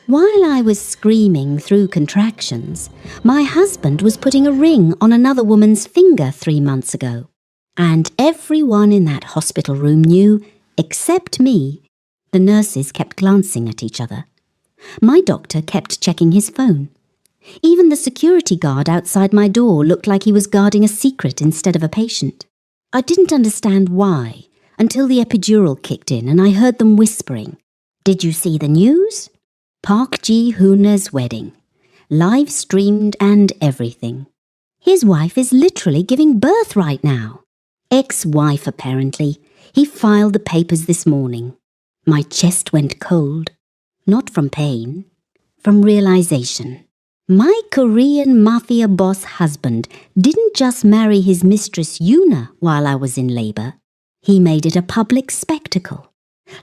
While I was screaming through contractions, my husband was putting a ring on another woman's finger 3 months ago. And everyone in that hospital room knew, except me. The nurses kept glancing at each other. My doctor kept checking his phone. Even the security guard outside my door looked like he was guarding a secret instead of a patient. I didn't understand why, until the epidural kicked in and I heard them whispering. Did you see the news? Park Ji-hoona's wedding. Live streamed and everything. His wife is literally giving birth right now. Ex-wife, apparently. He filed the papers this morning. My chest went cold. Not from pain, from realization. My Korean Mafia boss husband didn't just marry his mistress Yuna while I was in labor. He made it a public spectacle.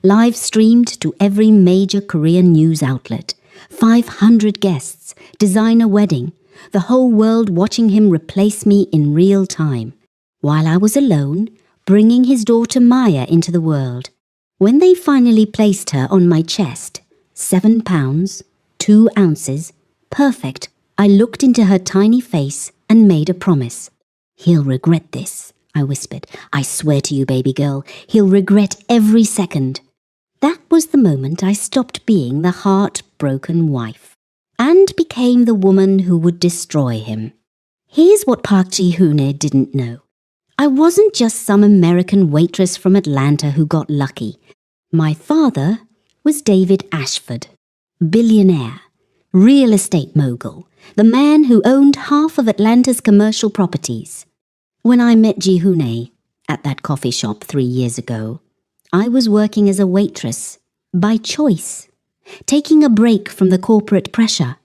Live streamed to every major Korean news outlet. 500 guests, designer wedding, the whole world watching him replace me in real time. While I was alone, bringing his daughter Maya into the world. When they finally placed her on my chest, 7 pounds, 2 ounces, perfect, I looked into her tiny face and made a promise. He'll regret this, I whispered. I swear to you, baby girl, he'll regret every second. That was the moment I stopped being the heartbroken wife and became the woman who would destroy him. Here's what Park Ji-hoon didn't know. I wasn't just some American waitress from Atlanta who got lucky. My father was David Ashford, billionaire, real estate mogul, the man who owned half of Atlanta's commercial properties. When I met Ji-hoon at that coffee shop 3 years ago, I was working as a waitress, by choice, taking a break from the corporate pressure,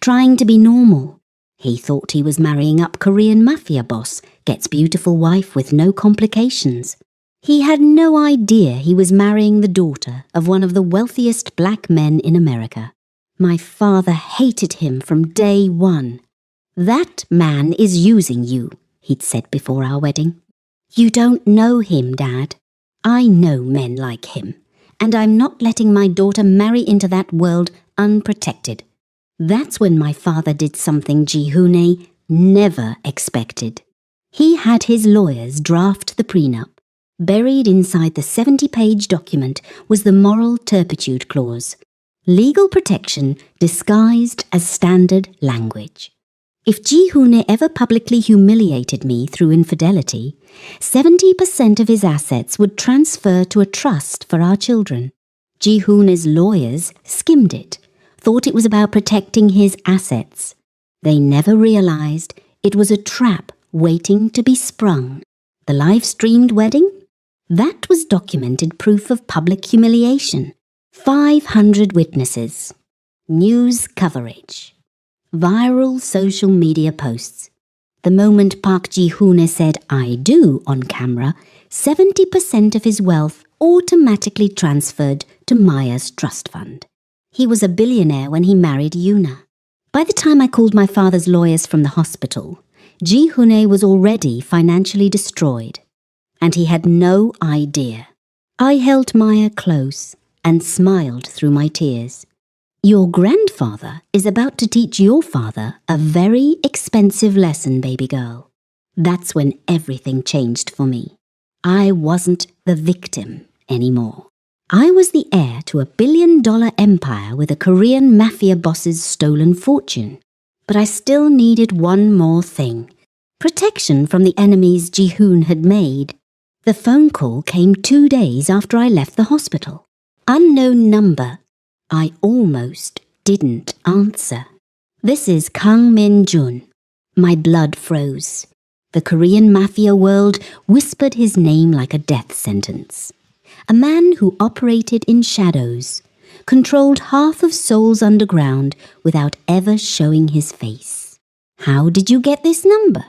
trying to be normal. He thought he was marrying up Korean Mafia boss, gets beautiful wife with no complications. He had no idea he was marrying the daughter of one of the wealthiest black men in America. My father hated him from day one. That man is using you, he'd said before our wedding. You don't know him, Dad. I know men like him, and I'm not letting my daughter marry into that world unprotected. That's when my father did something Ji-hoon never expected. He had his lawyers draft the prenup. Buried inside the 70-page document was the moral turpitude clause, legal protection disguised as standard language. If Ji-hoon ever publicly humiliated me through infidelity, 70% of his assets would transfer to a trust for our children. Ji-hoon's lawyers skimmed it, thought it was about protecting his assets. They never realized it was a trap waiting to be sprung. The live-streamed wedding? That was documented proof of public humiliation. 500 witnesses. News coverage. Viral social media posts. The moment Park Ji-hoon said I do on camera, 70% of his wealth automatically transferred to Maya's trust fund. He was a billionaire when he married Yuna. By the time I called my father's lawyers from the hospital, Ji-hoon was already financially destroyed, and he had no idea. I held Maya close and smiled through my tears. Your grandfather is about to teach your father a very expensive lesson, baby girl. That's when everything changed for me. I wasn't the victim anymore. I was the heir to a billion-dollar empire with a Korean Mafia boss's stolen fortune. But I still needed one more thing. Protection from the enemies Ji-hoon had made. The phone call came 2 days after I left the hospital. Unknown number. I almost didn't answer. This is Kang Min-jun. My blood froze. The Korean Mafia world whispered his name like a death sentence. A man who operated in shadows, controlled half of Seoul's underground without ever showing his face. How did you get this number?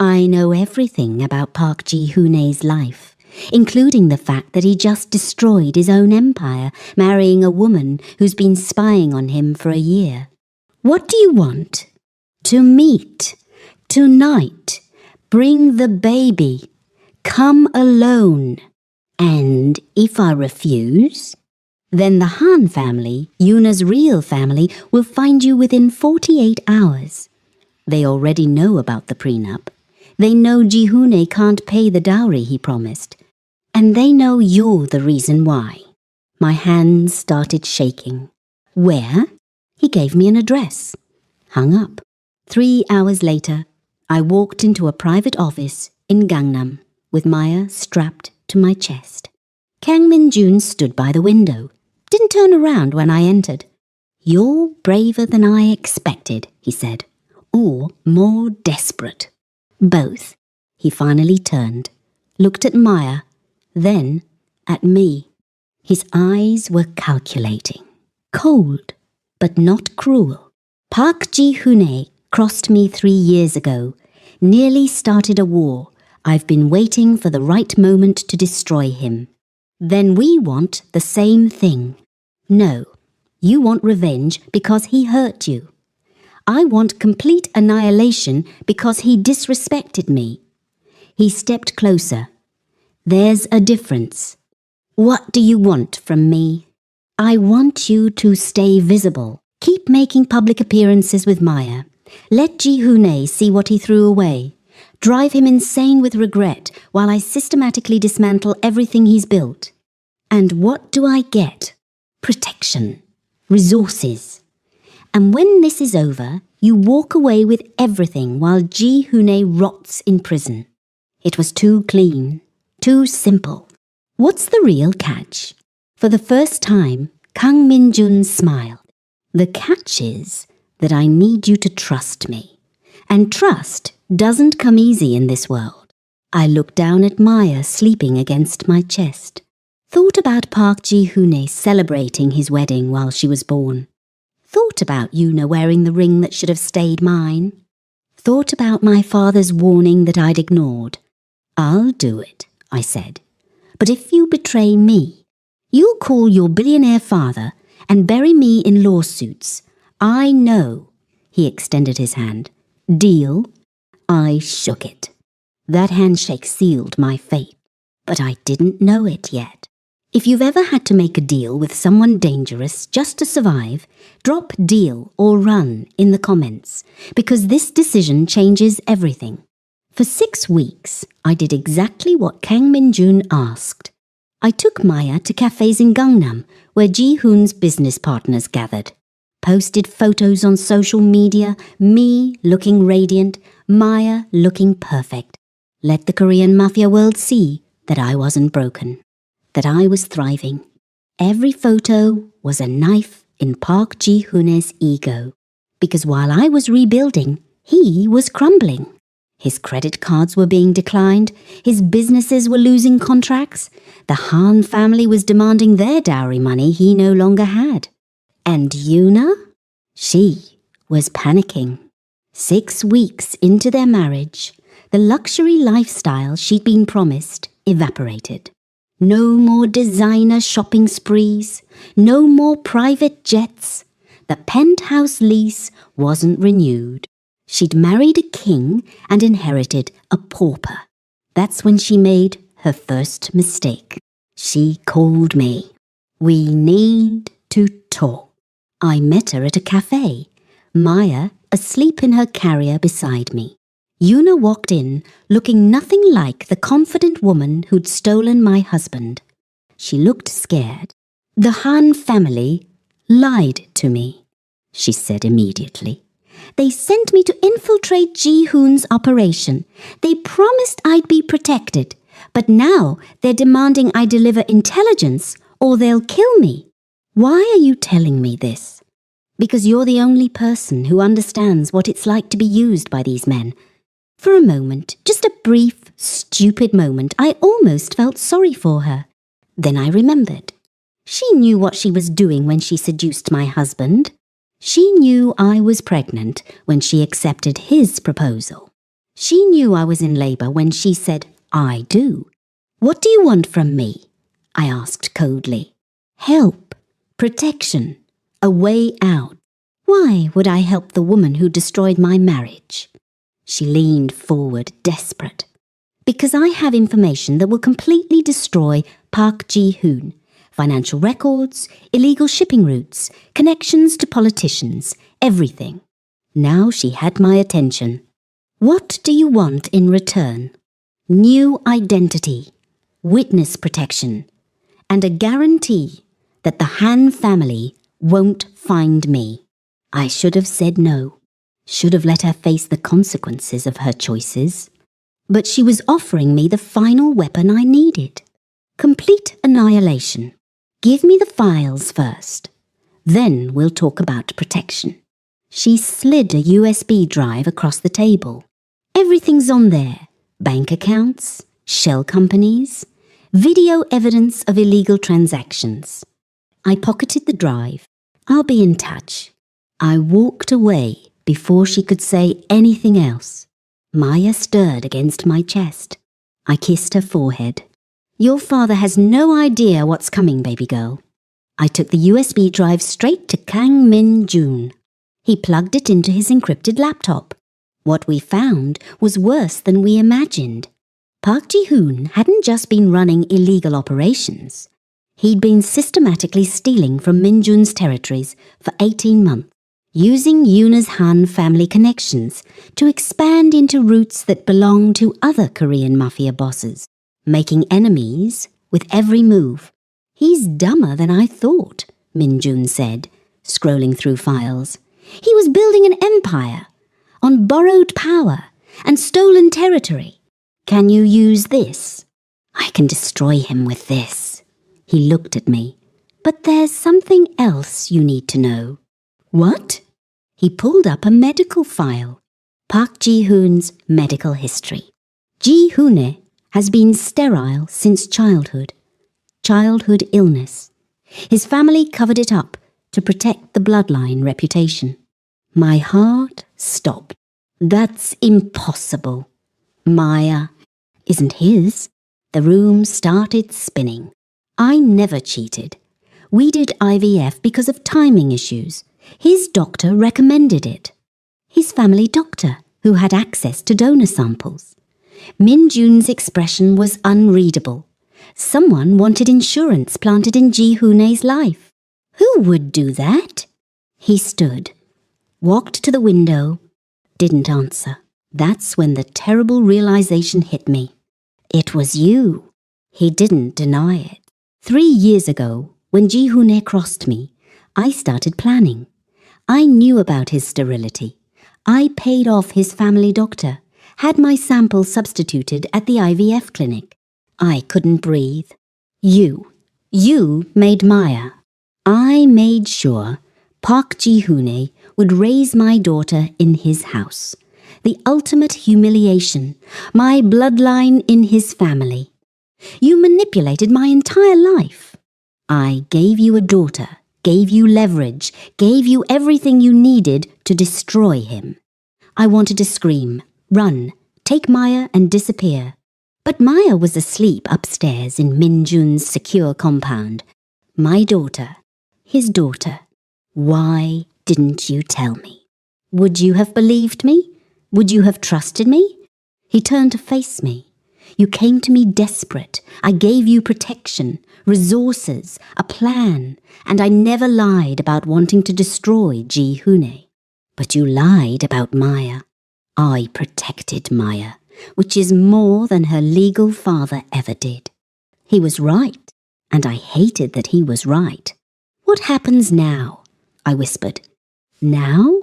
I know everything about Park Ji-hoon's life, including the fact that he just destroyed his own empire, marrying a woman who's been spying on him for a year. What do you want? To meet. Tonight. Bring the baby. Come alone. And if I refuse? Then the Han family, Yuna's real family, will find you within 48 hours. They already know about the prenup. They know Jihune can't pay the dowry he promised. And they know you're the reason why. My hands started shaking. Where? He gave me an address. Hung up. 3 hours later, I walked into a private office in Gangnam with Maya strapped to my chest. Kang Min-jun stood by the window. Didn't turn around when I entered. You're braver than I expected, he said. Or more desperate. Both. He finally turned, looked at Maya, then at me. His eyes were calculating. Cold, but not cruel. Park Ji-hoon crossed me 3 years ago, nearly started a war. I've been waiting for the right moment to destroy him. Then we want the same thing. No, you want revenge because he hurt you. I want complete annihilation because he disrespected me. He stepped closer. There's a difference. What do you want from me? I want you to stay visible. Keep making public appearances with Maya. Let Ji-hoon see what he threw away. Drive him insane with regret while I systematically dismantle everything he's built. And what do I get? Protection. Resources. And when this is over, you walk away with everything while Ji-hoon rots in prison. It was too clean, too simple. What's the real catch? For the first time, Kang Min-jun smiled. The catch is that I need you to trust me. And trust doesn't come easy in this world. I looked down at Maya sleeping against my chest. Thought about Park Ji-hoon celebrating his wedding while she was born. Thought about Yuna wearing the ring that should have stayed mine. Thought about my father's warning that I'd ignored. I'll do it, I said. But if you betray me, you'll call your billionaire father and bury me in lawsuits. I know. He extended his hand. Deal? I shook it. That handshake sealed my fate. But I didn't know it yet. If you've ever had to make a deal with someone dangerous just to survive, drop deal or run in the comments, because this decision changes everything. For 6 weeks, I did exactly what Kang Min-jun asked. I took Maya to cafes in Gangnam, where Ji-hoon's business partners gathered. Posted photos on social media, me looking radiant, Maya looking perfect. Let the Korean Mafia world see that I wasn't broken. That I was thriving. Every photo was a knife in Park Ji-hoon's ego. Because while I was rebuilding, he was crumbling. His credit cards were being declined. His businesses were losing contracts. The Han family was demanding their dowry money he no longer had. And Yuna? She was panicking. 6 weeks into their marriage, the luxury lifestyle she'd been promised evaporated. No more designer shopping sprees, no more private jets. The penthouse lease wasn't renewed. She'd married a king and inherited a pauper. That's when she made her first mistake. She called me. We need to talk. I met her at a cafe. Maya, asleep in her carrier beside me. Yuna walked in, looking nothing like the confident woman who'd stolen my husband. She looked scared. The Han family lied to me, she said immediately. They sent me to infiltrate Ji-hoon's operation. They promised I'd be protected, but now they're demanding I deliver intelligence or they'll kill me. Why are you telling me this? Because you're the only person who understands what it's like to be used by these men. For a moment, just a brief, stupid moment, I almost felt sorry for her. Then I remembered. She knew what she was doing when she seduced my husband. She knew I was pregnant when she accepted his proposal. She knew I was in labor when she said, I do. What do you want from me? I asked coldly. Help, protection, a way out. Why would I help the woman who destroyed my marriage? She leaned forward, desperate. Because I have information that will completely destroy Park Ji-hoon. Financial records, illegal shipping routes, connections to politicians, everything. Now she had my attention. What do you want in return? New identity, witness protection, and a guarantee that the Han family won't find me. I should have said no. Should have let her face the consequences of her choices. But she was offering me the final weapon I needed. Complete annihilation. Give me the files first. Then we'll talk about protection. She slid a USB drive across the table. Everything's on there. Bank accounts, shell companies, video evidence of illegal transactions. I pocketed the drive. I'll be in touch. I walked away before she could say anything else. Maya stirred against my chest. I kissed her forehead. Your father has no idea what's coming, baby girl. I took the USB drive straight to Kang Min Jun. He plugged it into his encrypted laptop. What we found was worse than we imagined. Park Ji-hoon hadn't just been running illegal operations. He'd been systematically stealing from Min Jun's territories for 18 months, using Yuna's Han family connections to expand into routes that belong to other Korean mafia bosses, making enemies with every move. He's dumber than I thought, Min Jun said, scrolling through files. He was building an empire on borrowed power and stolen territory. Can you use this? I can destroy him with this. He looked at me. But there's something else you need to know. What? He pulled up a medical file. Park Ji-hoon's medical history. Ji-hoon has been sterile since childhood illness. His family covered it up to protect the bloodline reputation. My heart stopped. That's impossible. Maya isn't his. The room started spinning. I never cheated. We did IVF because of timing issues. His doctor recommended it. His family doctor, who had access to donor samples. Min Jun's expression was unreadable. Someone wanted insurance planted in Ji-hoon's life. Who would do that? He stood, walked to the window, didn't answer. That's when the terrible realization hit me. It was you. He didn't deny it. 3 years ago, when Ji-hoon crossed me, I started planning. I knew about his sterility. I paid off his family doctor, had my sample substituted at the IVF clinic. I couldn't breathe. You made Maya. I made sure Park Ji-hoon would raise my daughter in his house. The ultimate humiliation, my bloodline in his family. You manipulated my entire life. I gave you a daughter, gave you leverage, gave you everything you needed to destroy him. I wanted to scream, run, take Maya and disappear. But Maya was asleep upstairs in Min Jun's secure compound. My daughter, his daughter. Why didn't you tell me? Would you have believed me? Would you have trusted me? He turned to face me. You came to me desperate. I gave you protection, resources, a plan, and I never lied about wanting to destroy Ji-hoon. But you lied about Maya. I protected Maya, which is more than her legal father ever did. He was right, and I hated that he was right. What happens now? I whispered. Now?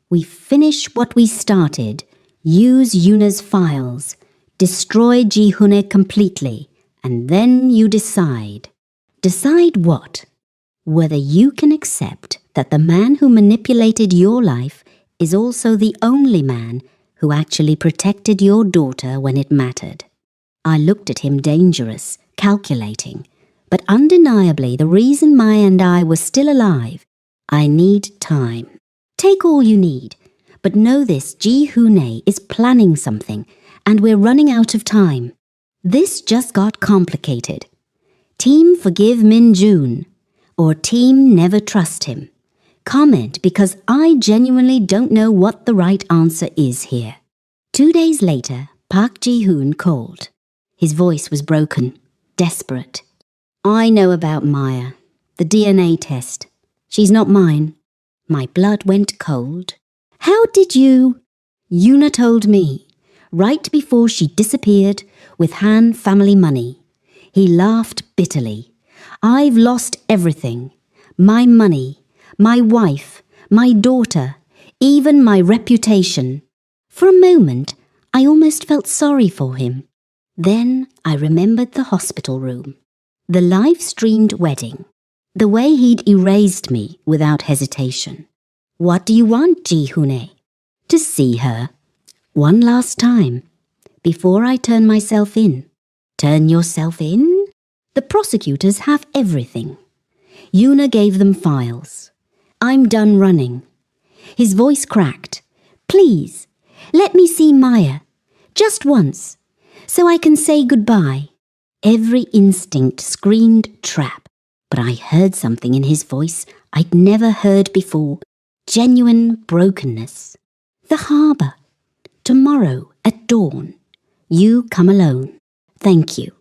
We finish what we started, use Yuna's files, destroy Ji-hoon completely, and then you decide. Decide what? Whether you can accept that the man who manipulated your life is also the only man who actually protected your daughter when it mattered. I looked at him dangerous, calculating, but undeniably the reason Maya and I were still alive. I need time. Take all you need, but know this, Ji-hoon is planning something, and we're running out of time. This just got complicated. Team forgive Min Jun, or team never trust him. Comment because I genuinely don't know what the right answer is here. 2 days later, Park Ji-hoon called. His voice was broken, desperate. I know about Maya. The DNA test. She's not mine. My blood went cold. How did you? Yuna told me, right before she disappeared with Han family money. He laughed bitterly. I've lost everything. My money, my wife, my daughter, even my reputation. For a moment, I almost felt sorry for him. Then I remembered the hospital room, the live-streamed wedding, the way he'd erased me without hesitation. What do you want, Ji-Hune? To see her. One last time, before I turn myself in. Turn yourself in? The prosecutors have everything. Yuna gave them files. I'm done running. His voice cracked. Please, let me see Maya. Just once. So I can say goodbye. Every instinct screamed trap, but I heard something in his voice I'd never heard before. Genuine brokenness. The harbour. Tomorrow at dawn. You come alone. Thank you.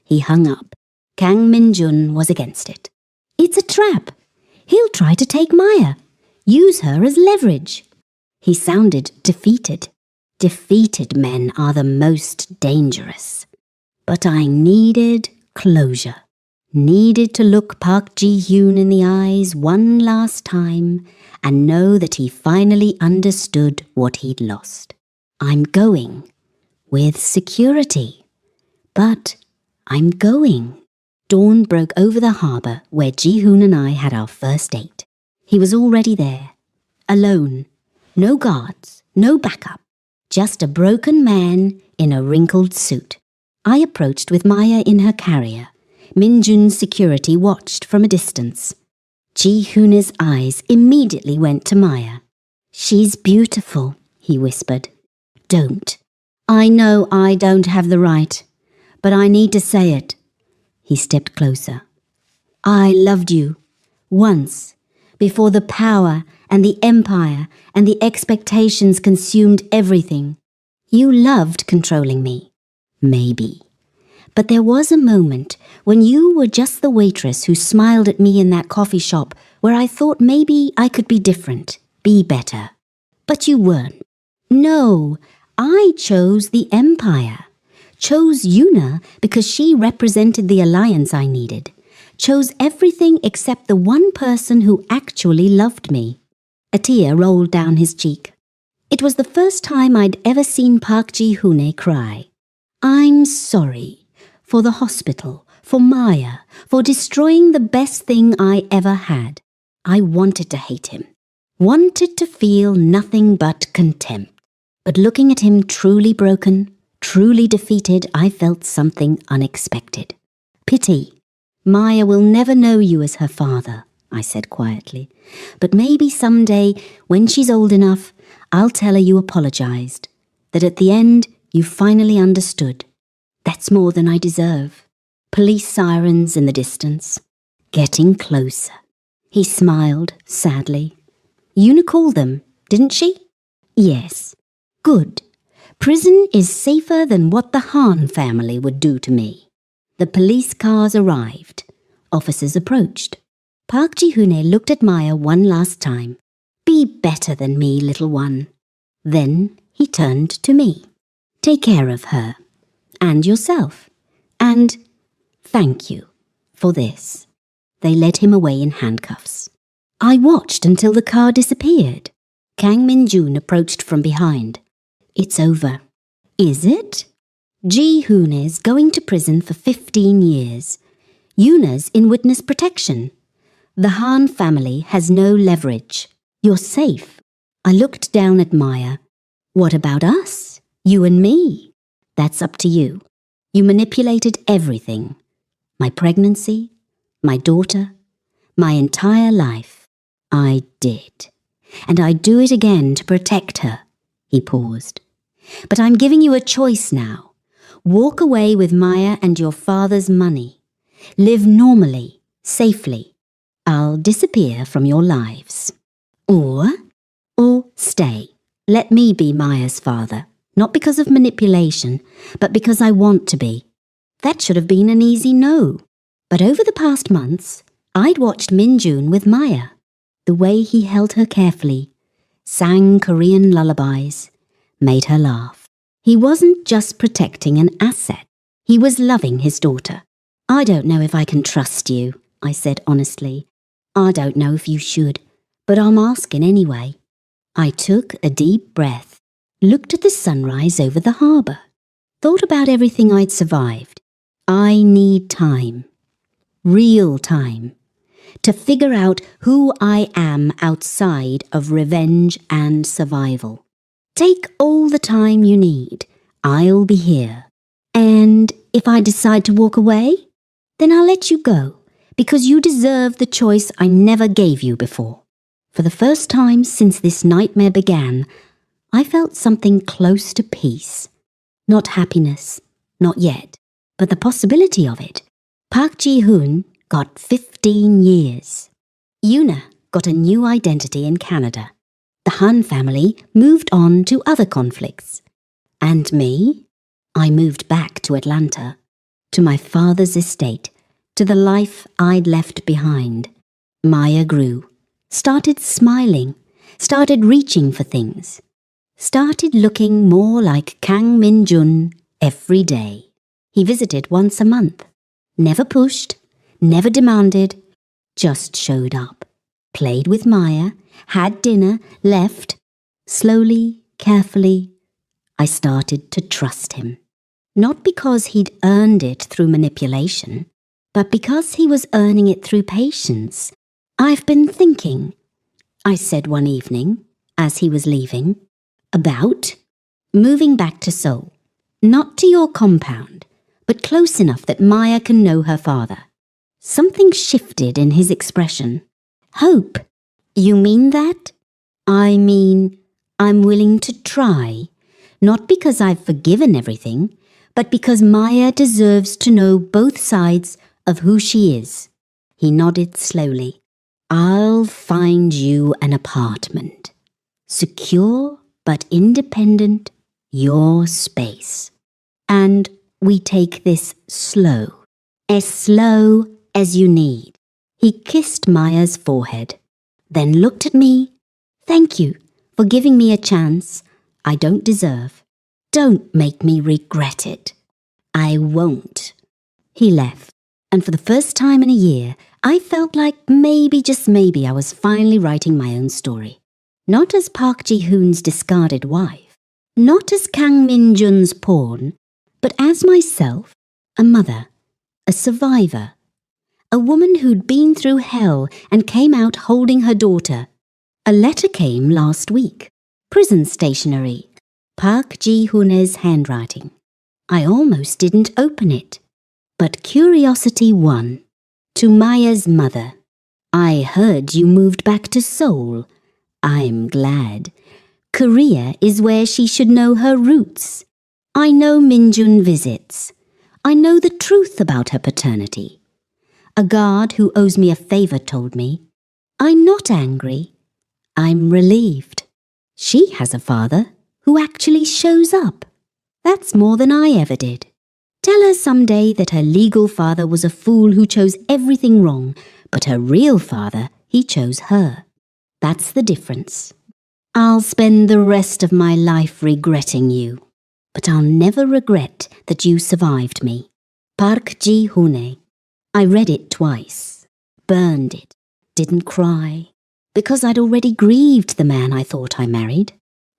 He hung up. Kang Min-jun was against it. It's a trap. He'll try to take Maya. Use her as leverage. He sounded defeated. Defeated men are the most dangerous. But I needed closure. Needed to look Park Ji-hyun in the eyes one last time and know that he finally understood what he'd lost. I'm going. With security. But I'm going. Dawn broke over the harbour where Ji-hoon and I had our first date. He was already there. Alone. No guards. No backup. Just a broken man in a wrinkled suit. I approached with Maya in her carrier. Min-jun's security watched from a distance. Ji-hoon's eyes immediately went to Maya. She's beautiful, he whispered. Don't. I know I don't have the right, but I need to say it. He stepped closer. I loved you. Once. Before the power and the empire and the expectations consumed everything. You loved controlling me. Maybe. But there was a moment when you were just the waitress who smiled at me in that coffee shop where I thought maybe I could be different, be better. But you weren't. No, I chose the empire. Chose Yuna because she represented the alliance I needed. Chose everything except the one person who actually loved me. A tear rolled down his cheek. It was the first time I'd ever seen Park Ji-hoon cry. I'm sorry. For the hospital, for Maya, for destroying the best thing I ever had. I wanted to hate him. Wanted to feel nothing but contempt. But looking at him truly broken, truly defeated, I felt something unexpected. Pity. Maya will never know you as her father, I said quietly. But maybe someday, when she's old enough, I'll tell her you apologized. That at the end, you finally understood. That's more than I deserve. Police sirens in the distance. Getting closer. He smiled sadly. Yuna called them, didn't she? Yes. Good. Prison is safer than what the Han family would do to me. The police cars arrived. Officers approached. Park Ji-hoon looked at Maya one last time. Be better than me, little one. Then he turned to me. Take care of her. And yourself. And thank you for this. They led him away in handcuffs. I watched until the car disappeared. Kang Min-jun approached from behind. It's over. Is it? Ji-hoon is going to prison for 15 years. Yuna's in witness protection. The Han family has no leverage. You're safe. I looked down at Maya. What about us? You and me? That's up to you. You manipulated everything. My pregnancy, my daughter, my entire life. I did. And I'd do it again to protect her. He paused. But I'm giving you a choice now. Walk away with Maya and your father's money. Live normally, safely. I'll disappear from your lives. Or stay. Let me be Maya's father. Not because of manipulation, but because I want to be. That should have been an easy no. But over the past months, I'd watched Min-jun with Maya. The way he held her carefully, sang Korean lullabies, made her laugh. He wasn't just protecting an asset. He was loving his daughter. "I don't know if I can trust you," I said honestly. "I don't know if you should, but I'm asking anyway." I took a deep breath, looked at the sunrise over the harbour, thought about everything I'd survived. I need time, real time, to figure out who I am outside of revenge and survival. Take all the time you need. I'll be here. And if I decide to walk away, then I'll let you go, because you deserve the choice I never gave you before. For the first time since this nightmare began, I felt something close to peace. Not happiness, not yet, but the possibility of it. Park Ji-hoon got 15 years. Yoona got a new identity in Canada. The Han family moved on to other conflicts. And me? I moved back to Atlanta, to my father's estate, to the life I'd left behind. Maya grew, started smiling, started reaching for things, started looking more like Kang Min-jun every day. He visited once a month, never pushed, never demanded, just showed up, played with Maya, had dinner, left. Slowly, carefully, I started to trust him. Not because he'd earned it through manipulation, but because he was earning it through patience. "I've been thinking," I said one evening, as he was leaving, "about moving back to Seoul. Not to your compound, but close enough that Maya can know her father." Something shifted in his expression. "Hope? You mean that?" "I mean, I'm willing to try, not because I've forgiven everything, but because Maya deserves to know both sides of who she is." He nodded slowly. "I'll find you an apartment. Secure but independent, your space. And we take this slow as you need." He kissed Maya's forehead, then looked at me. "Thank you for giving me a chance I don't deserve. Don't make me regret it." "I won't." He left, and for the first time in a year, I felt like maybe, just maybe, I was finally writing my own story. Not as Park Ji-hoon's discarded wife, not as Kang Min-jun's pawn, but as myself, a mother, a survivor, a woman who'd been through hell and came out holding her daughter. A letter came last week. Prison stationery. Park Ji-hoon's handwriting. I almost didn't open it. But curiosity won. To Maya's mother. "I heard you moved back to Seoul. I'm glad. Korea is where she should know her roots. I know Min-jun visits. I know the truth about her paternity. A guard who owes me a favor told me. I'm not angry. I'm relieved. She has a father who actually shows up. That's more than I ever did. Tell her someday that her legal father was a fool who chose everything wrong, but her real father, he chose her. That's the difference. I'll spend the rest of my life regretting you, but I'll never regret that you survived me." Park Ji-hoon. I read it twice, burned it, didn't cry, because I'd already grieved the man I thought I married.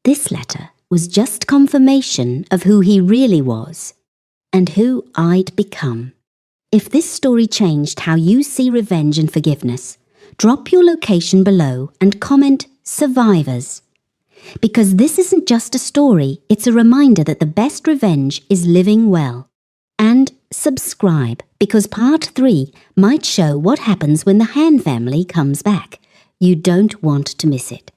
This letter was just confirmation of who he really was and who I'd become. If this story changed how you see revenge and forgiveness, drop your location below and comment "Survivors." Because this isn't just a story, it's a reminder that the best revenge is living well. And subscribe, because part 3 might show what happens when the Han family comes back. You don't want to miss it.